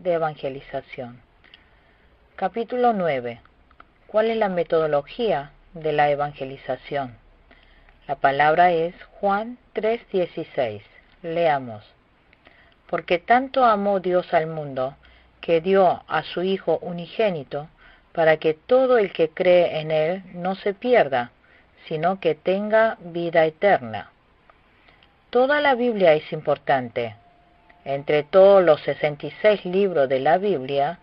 de evangelización. Capítulo 9. ¿Cuál es la metodología de la evangelización? La palabra es Juan 3:16. Leamos. Porque tanto amó Dios al mundo, que dio a su Hijo unigénito, para que todo el que cree en Él no se pierda, sino que tenga vida eterna. Toda la Biblia es importante. Entre todos los 66 libros de la Biblia,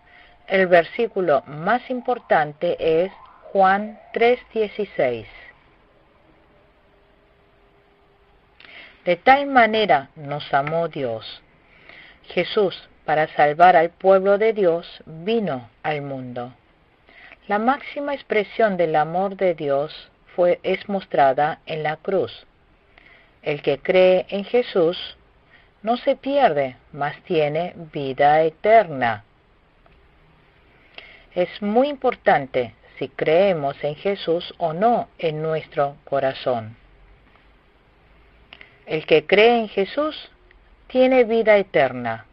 el versículo más importante es Juan 3:16. De tal manera nos amó Dios. Jesús, para salvar al pueblo de Dios, vino al mundo. La máxima expresión del amor de Dios es mostrada en la cruz. El que cree en Jesús no se pierde, mas tiene vida eterna. Es muy importante si creemos en Jesús o no en nuestro corazón. El que cree en Jesús tiene vida eterna.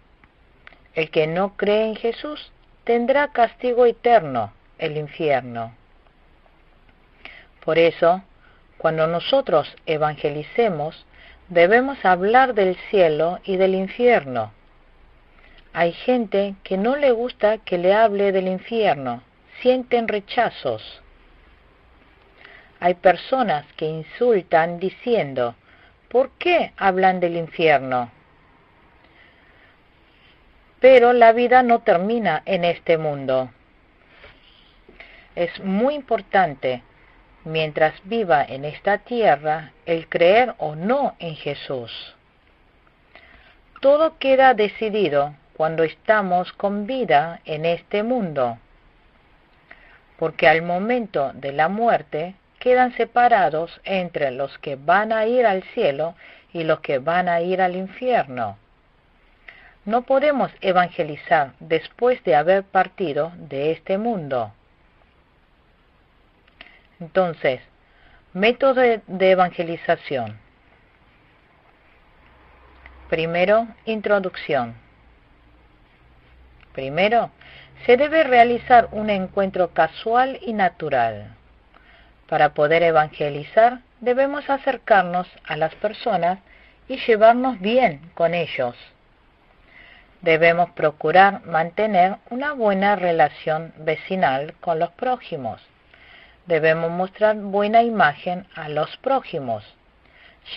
El que no cree en Jesús tendrá castigo eterno, el infierno. Por eso, cuando nosotros evangelicemos, debemos hablar del cielo y del infierno. Hay gente que no le gusta que le hable del infierno, sienten rechazos. Hay personas que insultan diciendo, ¿por qué hablan del infierno? Pero la vida no termina en este mundo. Es muy importante, mientras viva en esta tierra, el creer o no en Jesús. Todo queda decidido cuando estamos con vida en este mundo, porque al momento de la muerte quedan separados entre los que van a ir al cielo y los que van a ir al infierno. No podemos evangelizar después de haber partido de este mundo. Entonces, método de evangelización. Primero, introducción. Primero, se debe realizar un encuentro casual y natural. Para poder evangelizar, debemos acercarnos a las personas y llevarnos bien con ellos. Debemos procurar mantener una buena relación vecinal con los prójimos. Debemos mostrar buena imagen a los prójimos,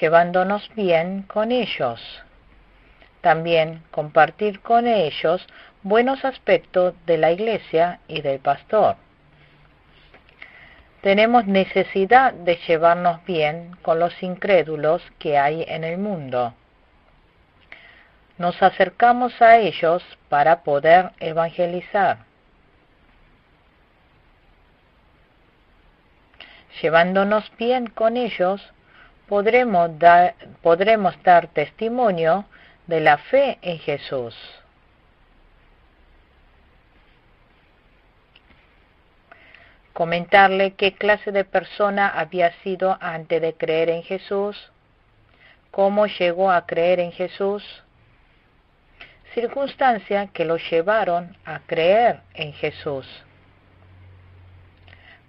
llevándonos bien con ellos. También compartir con ellos buenos aspectos de la iglesia y del pastor. Tenemos necesidad de llevarnos bien con los incrédulos que hay en el mundo. Nos acercamos a ellos para poder evangelizar. Llevándonos bien con ellos, podremos dar testimonio de la fe en Jesús. Comentarle qué clase de persona había sido antes de creer en Jesús, cómo llegó a creer en Jesús, circunstancias que lo llevaron a creer en Jesús.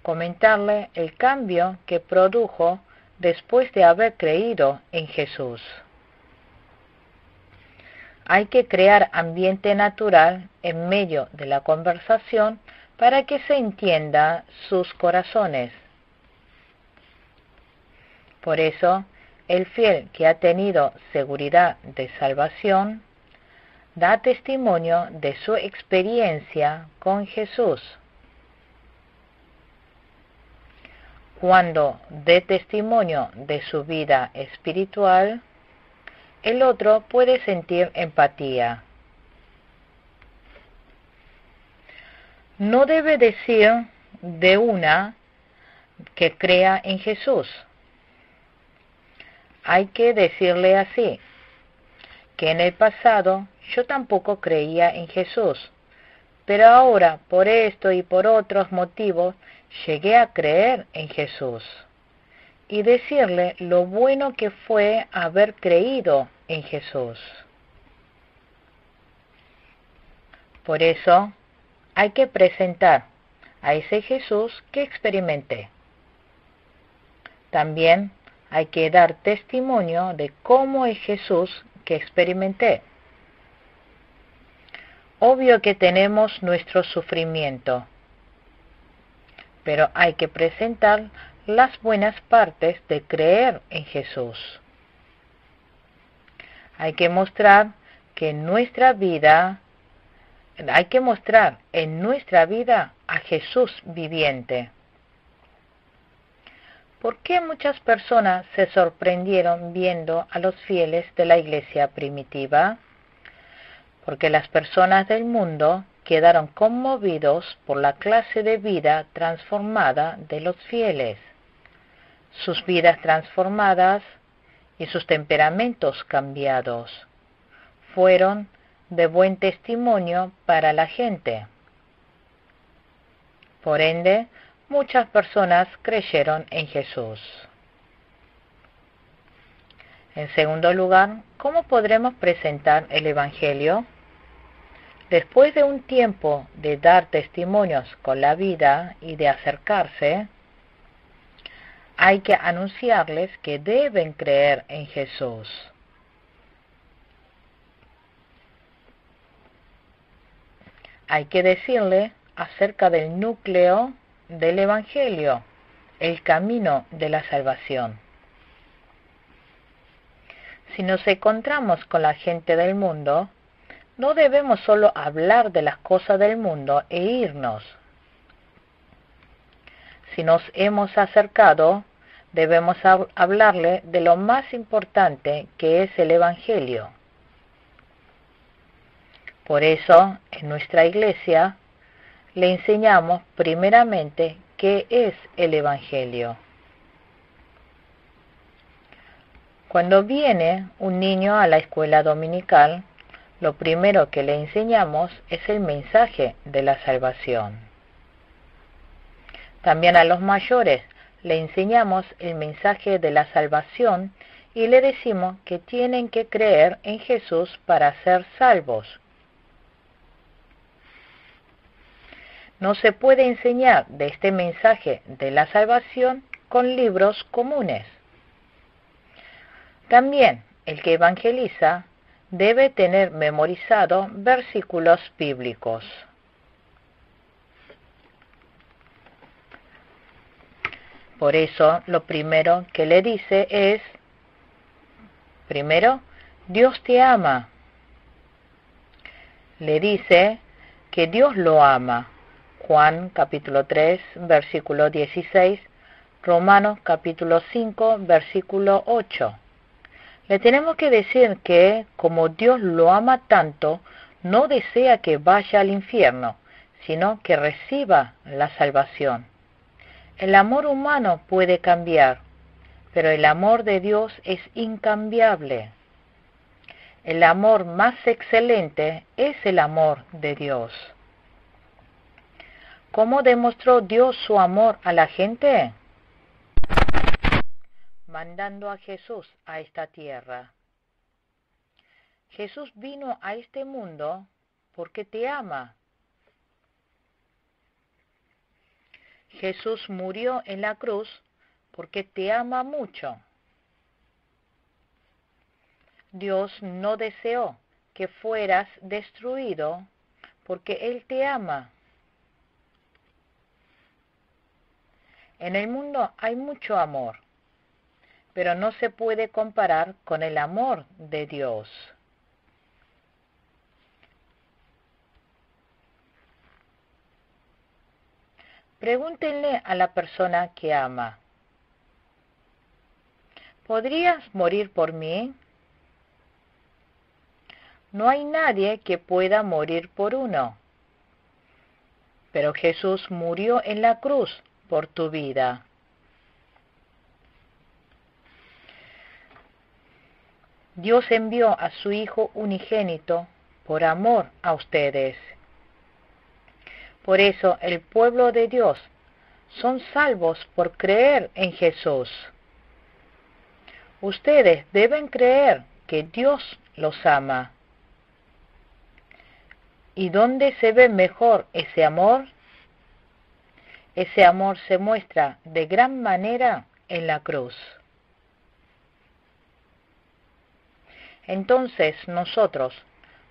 Comentarle el cambio que produjo después de haber creído en Jesús. Hay que crear ambiente natural en medio de la conversación para que se entienda sus corazones. Por eso, el fiel que ha tenido seguridad de salvación da testimonio de su experiencia con Jesús. Cuando dé testimonio de su vida espiritual, el otro puede sentir empatía. No debe decir de una que crea en Jesús. Hay que decirle así, que en el pasado yo tampoco creía en Jesús, pero ahora por esto y por otros motivos llegué a creer en Jesús. Y decirle lo bueno que fue haber creído en Jesús. Por eso hay que presentar a ese Jesús que experimenté. También hay que dar testimonio de cómo es Jesús que experimenté. Obvio que tenemos nuestro sufrimiento, pero hay que presentar las buenas partes de creer en Jesús. Hay que mostrar que en nuestra vida, a Jesús viviente. ¿Por qué muchas personas se sorprendieron viendo a los fieles de la iglesia primitiva? Porque las personas del mundo quedaron conmovidos por la clase de vida transformada de los fieles, sus vidas transformadas y sus temperamentos cambiados. Fueron de buen testimonio para la gente. Por ende, muchas personas creyeron en Jesús. En segundo lugar, ¿cómo podremos presentar el Evangelio? Después de un tiempo de dar testimonios con la vida y de acercarse, hay que anunciarles que deben creer en Jesús. Hay que decirle acerca del núcleo del Evangelio, el camino de la salvación. Si nos encontramos con la gente del mundo, no debemos solo hablar de las cosas del mundo e irnos. Si nos hemos acercado, debemos hablarle de lo más importante que es el Evangelio. Por eso, en nuestra iglesia, le enseñamos primeramente qué es el Evangelio. Cuando viene un niño a la escuela dominical, lo primero que le enseñamos es el mensaje de la salvación. También a los mayores le enseñamos el mensaje de la salvación y le decimos que tienen que creer en Jesús para ser salvos. No se puede enseñar de este mensaje de la salvación con libros comunes. También el que evangeliza debe tener memorizado versículos bíblicos. Por eso, lo primero que le dice es, primero, Dios te ama. Le dice que Dios lo ama. Juan capítulo 3, versículo 16, Romanos capítulo 5, versículo 8. Le tenemos que decir que, como Dios lo ama tanto, no desea que vaya al infierno, sino que reciba la salvación. El amor humano puede cambiar, pero el amor de Dios es incambiable. El amor más excelente es el amor de Dios. ¿Cómo demostró Dios su amor a la gente? Mandando a Jesús a esta tierra. Jesús vino a este mundo porque te ama. Jesús murió en la cruz porque te ama mucho. Dios no deseó que fueras destruido porque Él te ama. En el mundo hay mucho amor, pero no se puede comparar con el amor de Dios. Pregúntenle a la persona que ama, ¿podrías morir por mí? No hay nadie que pueda morir por uno, pero Jesús murió en la cruz por tu vida. Dios envió a su Hijo unigénito por amor a ustedes. Por eso el pueblo de Dios son salvos por creer en Jesús. Ustedes deben creer que Dios los ama ¿Y dónde se ve mejor ese amor? Ese amor se muestra de gran manera en la cruz. Entonces nosotros,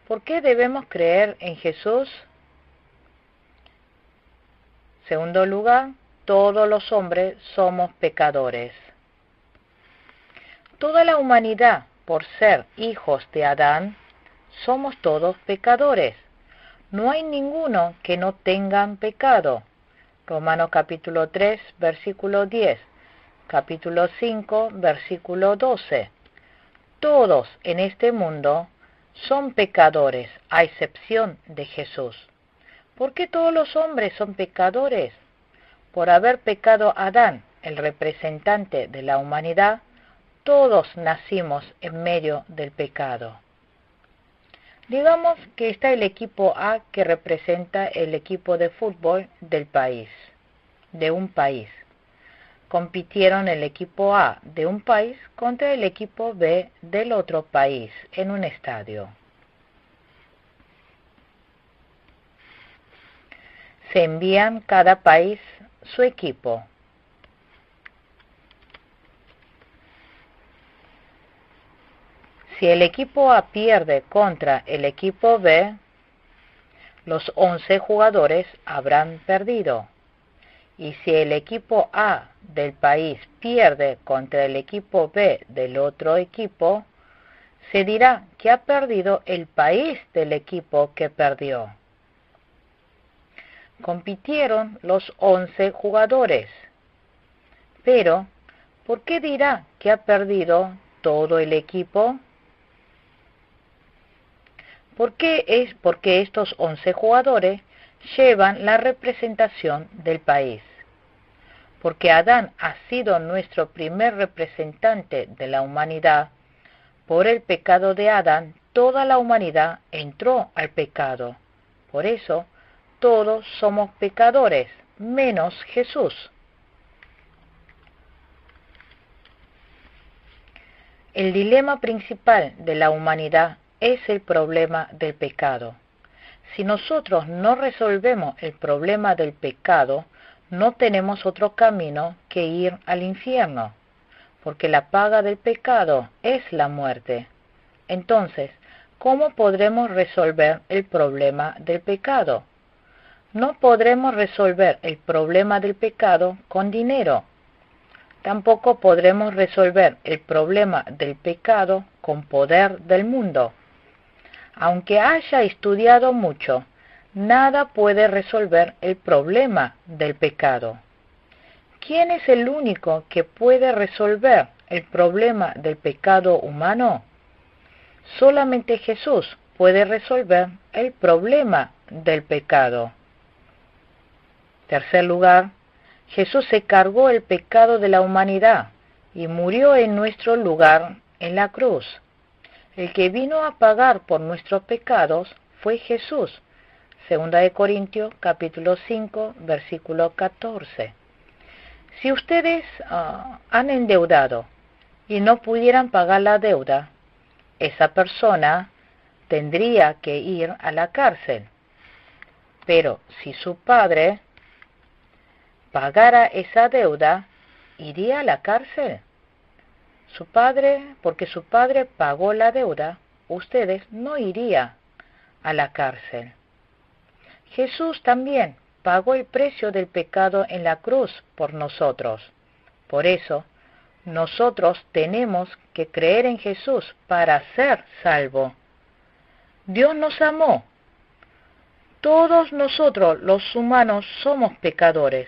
¿por qué debemos creer en Jesús? Segundo lugar, todos los hombres somos pecadores. Toda la humanidad, por ser hijos de Adán, somos todos pecadores. No hay ninguno que no tenga pecado. Romanos capítulo 3, versículo 10, capítulo 5, versículo 12. Todos en este mundo son pecadores, a excepción de Jesús. ¿Por qué todos los hombres son pecadores? Por haber pecado Adán, el representante de la humanidad, todos nacimos en medio del pecado. Digamos que está el equipo A que representa el equipo de fútbol del país, de un país. Compitieron el equipo A de un país contra el equipo B del otro país en un estadio. Se envían cada país su equipo. Si el equipo A pierde contra el equipo B, los 11 jugadores habrán perdido. Y si el equipo A del país pierde contra el equipo B del otro equipo, se dirá que ha perdido el país del equipo que perdió. Compitieron los 11 jugadores. Pero, ¿por qué dirá que ha perdido todo el equipo? Porque estos 11 jugadores llevan la representación del país. Porque Adán ha sido nuestro primer representante de la humanidad. Por el pecado de Adán, toda la humanidad entró al pecado. Por eso, todos somos pecadores, menos Jesús. El dilema principal de la humanidad es el problema del pecado. Si nosotros no resolvemos el problema del pecado, no tenemos otro camino que ir al infierno, porque la paga del pecado es la muerte. Entonces, ¿cómo podremos resolver el problema del pecado? No podremos resolver el problema del pecado con dinero. Tampoco podremos resolver el problema del pecado con poder del mundo. Aunque haya estudiado mucho, nada puede resolver el problema del pecado. ¿Quién es el único que puede resolver el problema del pecado humano? Solamente Jesús puede resolver el problema del pecado. Tercer lugar, Jesús se cargó el pecado de la humanidad y murió en nuestro lugar en la cruz. El que vino a pagar por nuestros pecados fue Jesús. 2 Corintios capítulo 5, versículo 14. Si ustedes han endeudado y no pudieran pagar la deuda, esa persona tendría que ir a la cárcel. Pero si su padre pagara esa deuda, ¿iría a la cárcel? Porque su padre pagó la deuda, ustedes no irían a la cárcel. Jesús también pagó el precio del pecado en la cruz por nosotros. Por eso, nosotros tenemos que creer en Jesús para ser salvos. Dios nos amó. Todos nosotros, los humanos, somos pecadores.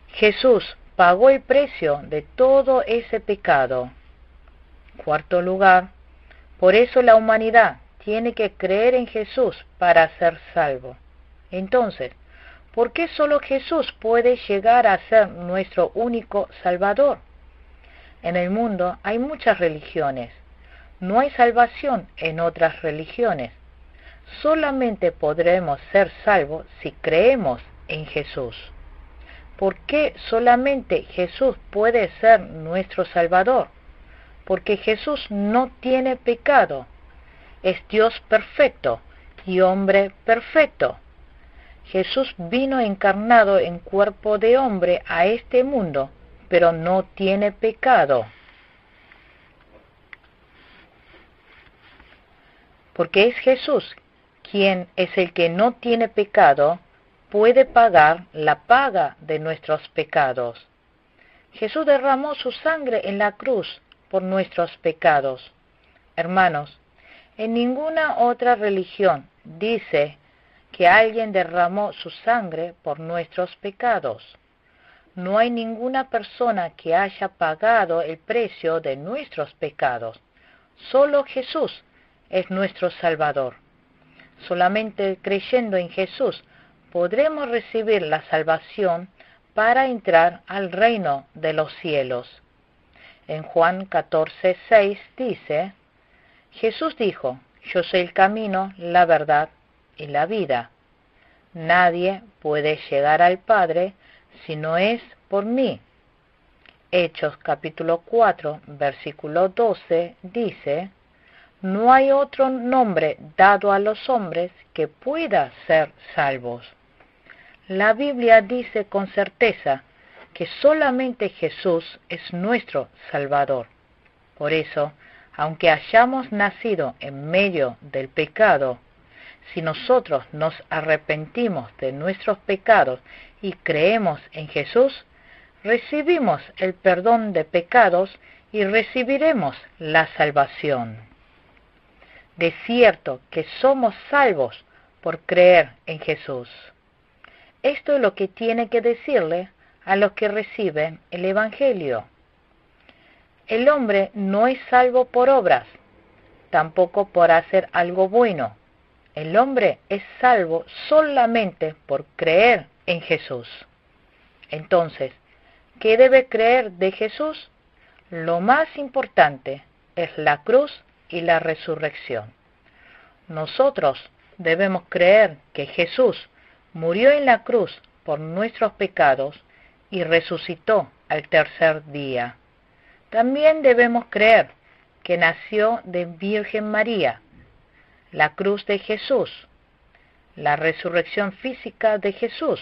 Jesús pagó el precio de todo ese pecado. Cuarto lugar, por eso la humanidad tiene que creer en Jesús para ser salvo. Entonces, ¿por qué solo Jesús puede llegar a ser nuestro único Salvador? En el mundo hay muchas religiones. No hay salvación en otras religiones. Solamente podremos ser salvos si creemos en Jesús. ¿Por qué solamente Jesús puede ser nuestro Salvador? Porque Jesús no tiene pecado. Es Dios perfecto y hombre perfecto. Jesús vino encarnado en cuerpo de hombre a este mundo, pero no tiene pecado. Porque es Jesús quien es el que no tiene pecado, puede pagar la paga de nuestros pecados. Jesús derramó su sangre en la cruz por nuestros pecados. Hermanos, en ninguna otra religión dice que alguien derramó su sangre por nuestros pecados. No hay ninguna persona que haya pagado el precio de nuestros pecados. Solo Jesús es nuestro Salvador. Solamente creyendo en Jesús podremos recibir la salvación para entrar al reino de los cielos. En Juan 14:6 dice, Jesús dijo, yo soy el camino, la verdad y la vida. Nadie puede llegar al Padre si no es por mí. Hechos capítulo 4, versículo 12 dice, no hay otro nombre dado a los hombres que pueda ser salvos. La Biblia dice con certeza que solamente Jesús es nuestro Salvador. Por eso, aunque hayamos nacido en medio del pecado, si nosotros nos arrepentimos de nuestros pecados y creemos en Jesús, recibimos el perdón de pecados y recibiremos la salvación. De cierto que somos salvos por creer en Jesús. Esto es lo que tiene que decirle a los que reciben el Evangelio. El hombre no es salvo por obras, tampoco por hacer algo bueno. El hombre es salvo solamente por creer en Jesús. Entonces, ¿qué debe creer de Jesús? Lo más importante es la cruz y la resurrección. Nosotros debemos creer que Jesús murió en la cruz por nuestros pecados y resucitó al tercer día. También debemos creer que nació de Virgen María, la cruz de Jesús, la resurrección física de Jesús,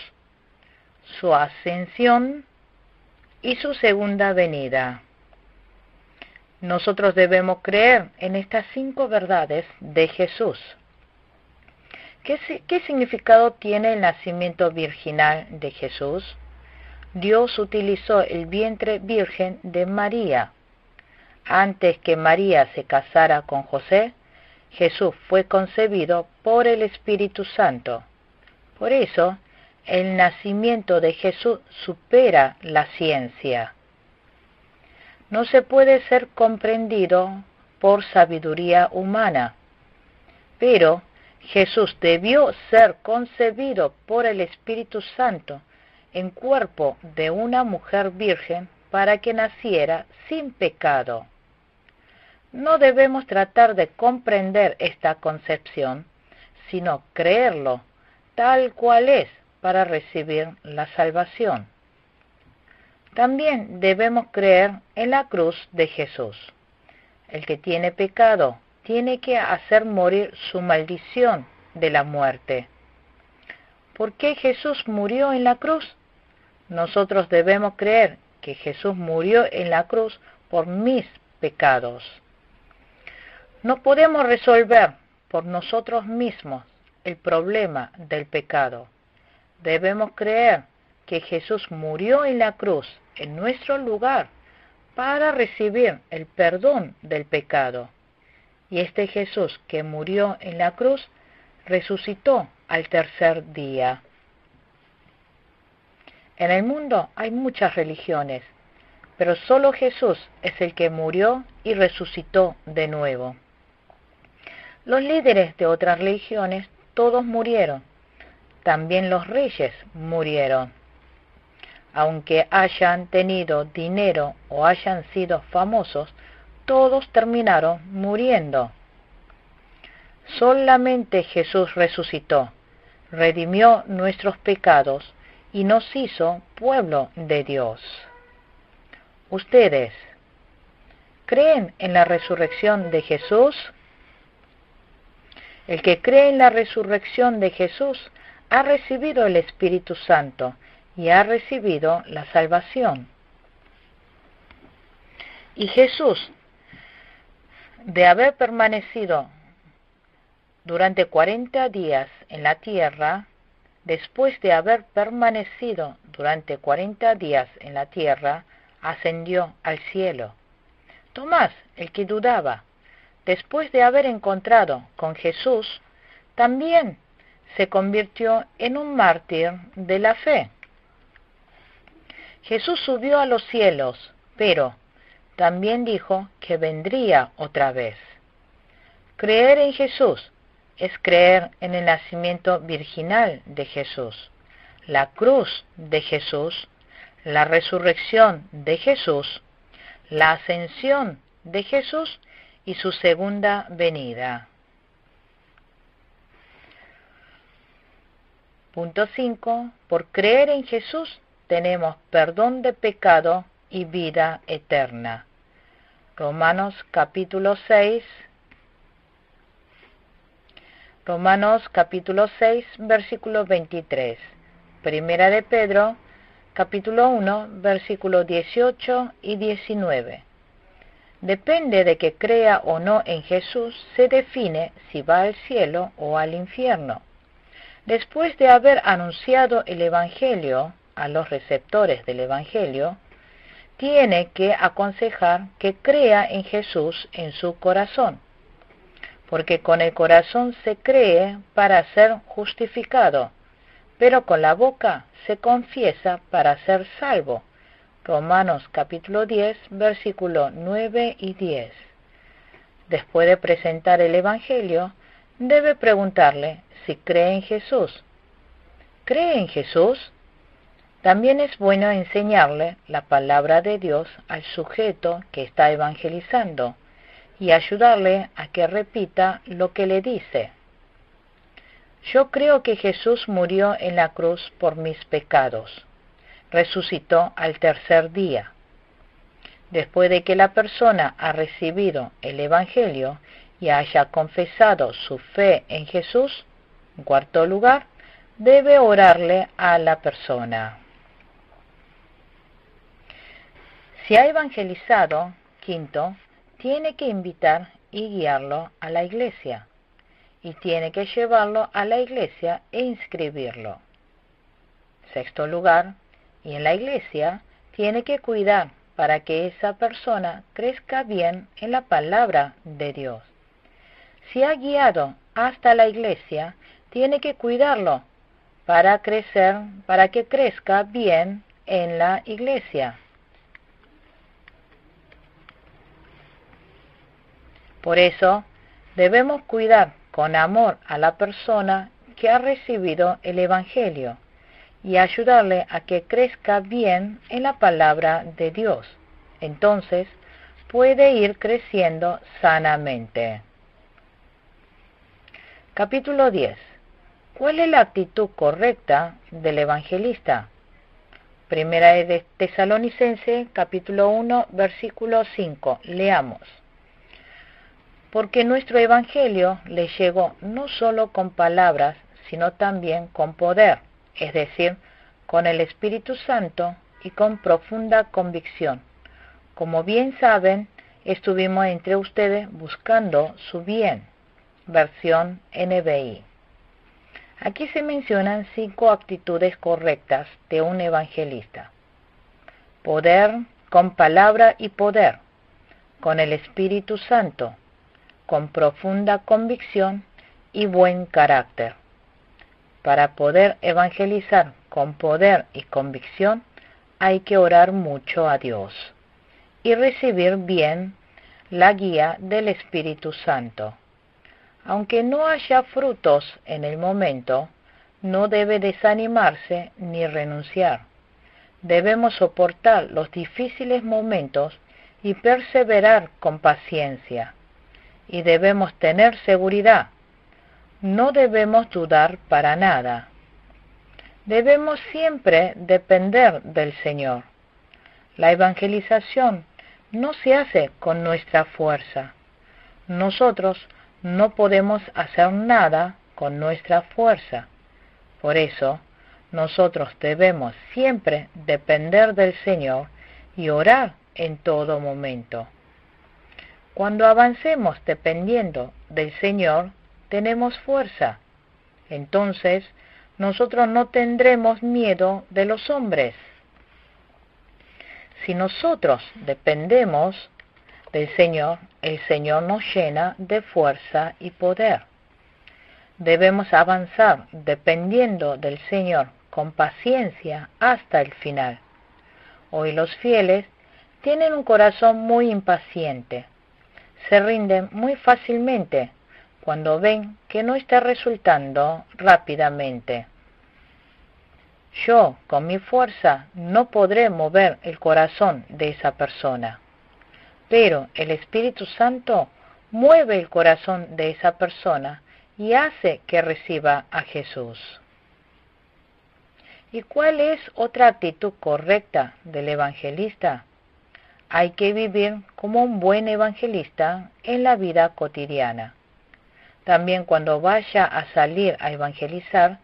su ascensión y su segunda venida. Nosotros debemos creer en estas 5 verdades de Jesús. ¿Qué significado tiene el nacimiento virginal de Jesús? Dios utilizó el vientre virgen de María. Antes que María se casara con José, Jesús fue concebido por el Espíritu Santo. Por eso, el nacimiento de Jesús supera la ciencia. No se puede ser comprendido por sabiduría humana, pero Jesús debió ser concebido por el Espíritu Santo en cuerpo de una mujer virgen para que naciera sin pecado. No debemos tratar de comprender esta concepción, sino creerlo tal cual es para recibir la salvación. También debemos creer en la cruz de Jesús. El que tiene pecado tiene que hacer morir su maldición de la muerte. ¿Por qué Jesús murió en la cruz? Nosotros debemos creer que Jesús murió en la cruz por mis pecados. No podemos resolver por nosotros mismos el problema del pecado. Debemos creer que Jesús murió en la cruz en nuestro lugar para recibir el perdón del pecado. Y este Jesús que murió en la cruz resucitó al tercer día. En el mundo hay muchas religiones, pero solo Jesús es el que murió y resucitó de nuevo. Los líderes de otras religiones todos murieron. También los reyes murieron. Aunque hayan tenido dinero o hayan sido famosos, todos terminaron muriendo. Solamente Jesús resucitó, redimió nuestros pecados y nos hizo pueblo de Dios. ¿Ustedes creen en la resurrección de Jesús? El que cree en la resurrección de Jesús ha recibido el Espíritu Santo y ha recibido la salvación. Y Jesús, de haber permanecido durante 40 días en la tierra, después de haber permanecido durante 40 días en la tierra, ascendió al cielo. Tomás, el que dudaba, después de haber encontrado con Jesús, también se convirtió en un mártir de la fe. Jesús subió a los cielos, pero también dijo que vendría otra vez. Creer en Jesús es creer en el nacimiento virginal de Jesús, la cruz de Jesús, la resurrección de Jesús, la ascensión de Jesús y su segunda venida. Punto 5. Por creer en Jesús tenemos perdón de pecado y vida eterna. Romanos capítulo 6, versículo 23. Primera de Pedro, capítulo 1, versículos 18 y 19. Depende de que crea o no en Jesús, se define si va al cielo o al infierno. Después de haber anunciado el Evangelio a los receptores del Evangelio, tiene que aconsejar que crea en Jesús en su corazón, porque con el corazón se cree para ser justificado, pero con la boca se confiesa para ser salvo. Romanos capítulo 10, versículos 9 y 10. Después de presentar el Evangelio, debe preguntarle si cree en Jesús. ¿Cree en Jesús? También es bueno enseñarle la palabra de Dios al sujeto que está evangelizando y ayudarle a que repita lo que le dice. Yo creo que Jesús murió en la cruz por mis pecados. Resucitó al tercer día. Después de que la persona ha recibido el Evangelio y haya confesado su fe en Jesús, en cuarto lugar, debe orarle a la persona. Si ha evangelizado, quinto, tiene que invitar y guiarlo a la iglesia, y tiene que llevarlo a la iglesia e inscribirlo. Sexto lugar, y en la iglesia tiene que cuidar para que esa persona crezca bien en la palabra de Dios. Si ha guiado hasta la iglesia, tiene que cuidarlo para que crezca bien en la iglesia. Por eso, debemos cuidar con amor a la persona que ha recibido el Evangelio y ayudarle a que crezca bien en la palabra de Dios. Entonces, puede ir creciendo sanamente. Capítulo 10. ¿Cuál es la actitud correcta del evangelista? Primera de Tesalonicenses, capítulo 1, versículo 5. Leamos. Porque nuestro evangelio le llegó no solo con palabras, sino también con poder, es decir, con el Espíritu Santo y con profunda convicción. Como bien saben, estuvimos entre ustedes buscando su bien. Versión NBI. Aquí se mencionan 5 actitudes correctas de un evangelista. Poder con palabra y poder, con el Espíritu Santo, con profunda convicción y buen carácter. Para poder evangelizar con poder y convicción, hay que orar mucho a Dios y recibir bien la guía del Espíritu Santo. Aunque no haya frutos en el momento, no debe desanimarse ni renunciar. Debemos soportar los difíciles momentos y perseverar con paciencia. Y debemos tener seguridad. No debemos dudar para nada. Debemos siempre depender del Señor. La evangelización no se hace con nuestra fuerza. Nosotros no podemos hacer nada con nuestra fuerza. Por eso, nosotros debemos siempre depender del Señor y orar en todo momento. Cuando avancemos dependiendo del Señor, tenemos fuerza. Entonces, nosotros no tendremos miedo de los hombres. Si nosotros dependemos del Señor, el Señor nos llena de fuerza y poder. Debemos avanzar dependiendo del Señor con paciencia hasta el final. Hoy los fieles tienen un corazón muy impaciente. Se rinden muy fácilmente cuando ven que no está resultando rápidamente. Yo, con mi fuerza, no podré mover el corazón de esa persona, pero el Espíritu Santo mueve el corazón de esa persona y hace que reciba a Jesús. ¿Y cuál es otra actitud correcta del evangelista? Hay que vivir como un buen evangelista en la vida cotidiana. También cuando vaya a salir a evangelizar,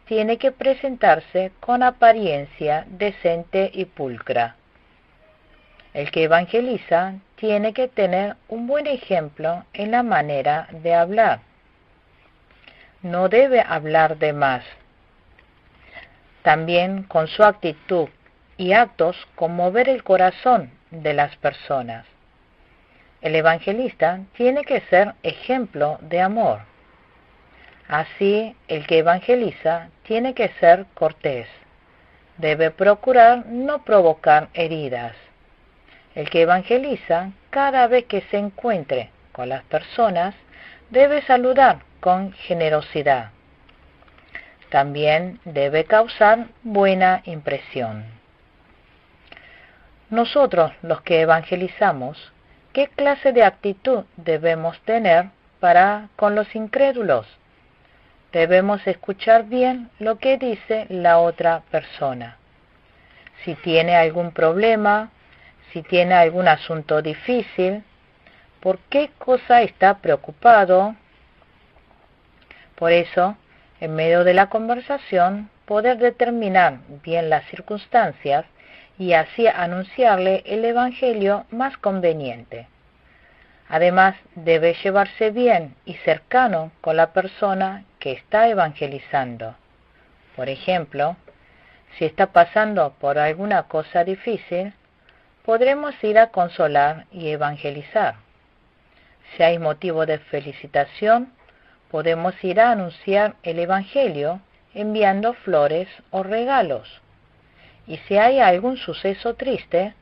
tiene que presentarse con apariencia decente y pulcra. El que evangeliza tiene que tener un buen ejemplo en la manera de hablar. No debe hablar de más. También con su actitud y actos conmover el corazón de las personas. El evangelista tiene que ser ejemplo de amor. Así, el que evangeliza tiene que ser cortés. Debe procurar no provocar heridas. El que evangeliza, cada vez que se encuentre con las personas, debe saludar con generosidad. También debe causar buena impresión. Nosotros, los que evangelizamos, ¿qué clase de actitud debemos tener para con los incrédulos? Debemos escuchar bien lo que dice la otra persona. Si tiene algún problema, si tiene algún asunto difícil, por qué cosa está preocupado. Por eso, en medio de la conversación, poder determinar bien las circunstancias y así anunciarle el evangelio más conveniente. Además, debe llevarse bien y cercano con la persona que está evangelizando. Por ejemplo, si está pasando por alguna cosa difícil, podremos ir a consolar y evangelizar. Si hay motivo de felicitación, podemos ir a anunciar el evangelio enviando flores o regalos. Y si hay algún suceso triste,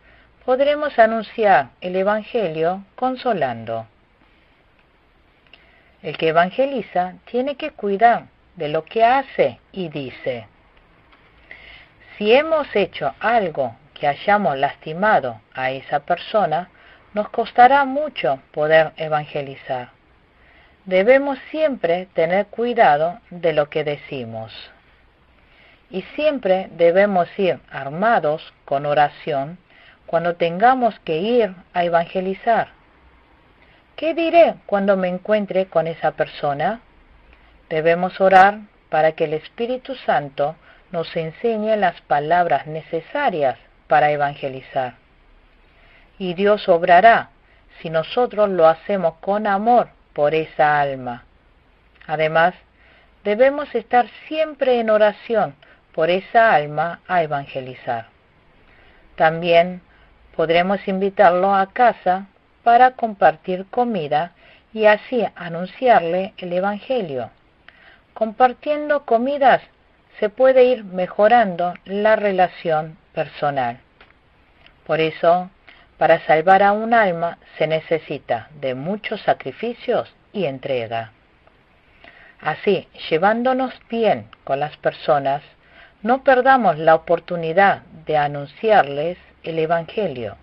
podremos anunciar el evangelio consolando. El que evangeliza tiene que cuidar de lo que hace y dice. Si hemos hecho algo que hayamos lastimado a esa persona, nos costará mucho poder evangelizar. Debemos siempre tener cuidado de lo que decimos. Y siempre debemos ir armados con oración cuando tengamos que ir a evangelizar. ¿Qué diré cuando me encuentre con esa persona? Debemos orar para que el Espíritu Santo nos enseñe las palabras necesarias para evangelizar. Y Dios obrará si nosotros lo hacemos con amor por esa alma. Además, debemos estar siempre en oración por esa alma a evangelizar. También podremos invitarlo a casa para compartir comida y así anunciarle el evangelio. Compartiendo comidas se puede ir mejorando la relación personal. Por eso, para salvar a un alma se necesita de muchos sacrificios y entrega. Así, llevándonos bien con las personas, no perdamos la oportunidad de anunciarles el evangelio.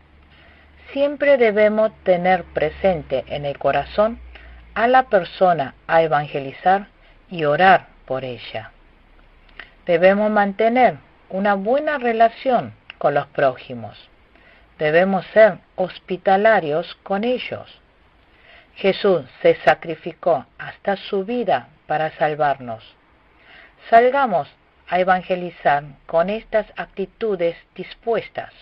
Siempre debemos tener presente en el corazón a la persona a evangelizar y orar por ella. Debemos mantener una buena relación con los prójimos. Debemos ser hospitalarios con ellos. Jesús se sacrificó hasta su vida para salvarnos. Salgamos a evangelizar con estas actitudes dispuestas.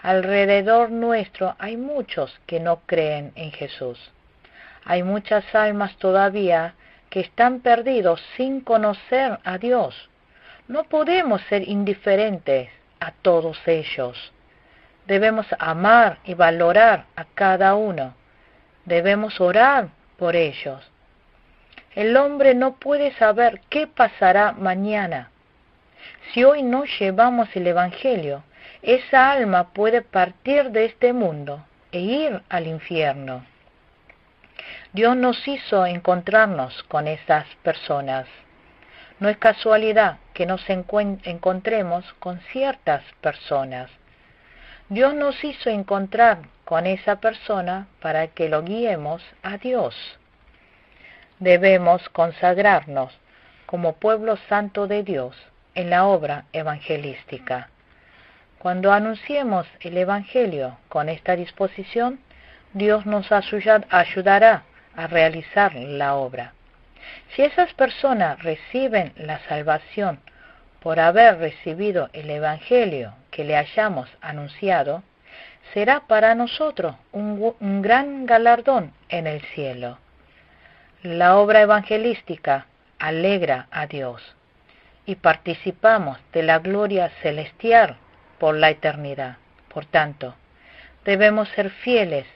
Alrededor nuestro hay muchos que no creen en Jesús. Hay muchas almas todavía que están perdidos sin conocer a Dios. No podemos ser indiferentes a todos ellos. Debemos amar y valorar a cada uno. Debemos orar por ellos. El hombre no puede saber qué pasará mañana. Si hoy no llevamos el Evangelio, esa alma puede partir de este mundo e ir al infierno. Dios nos hizo encontrarnos con esas personas. No es casualidad que nos encontremos con ciertas personas. Dios nos hizo encontrar con esa persona para que lo guiemos a Dios. Debemos consagrarnos como pueblo santo de Dios en la obra evangelística. Cuando anunciemos el Evangelio con esta disposición, Dios nos ayudará a realizar la obra. Si esas personas reciben la salvación por haber recibido el Evangelio que le hayamos anunciado, será para nosotros un gran galardón en el cielo. La obra evangelística alegra a Dios y participamos de la gloria celestial por la eternidad. Por tanto, debemos ser fieles,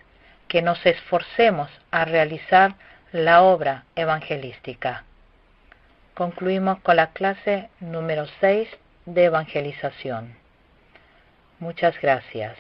que nos esforcemos a realizar la obra evangelística. Concluimos con la clase número 6 de evangelización. Muchas gracias.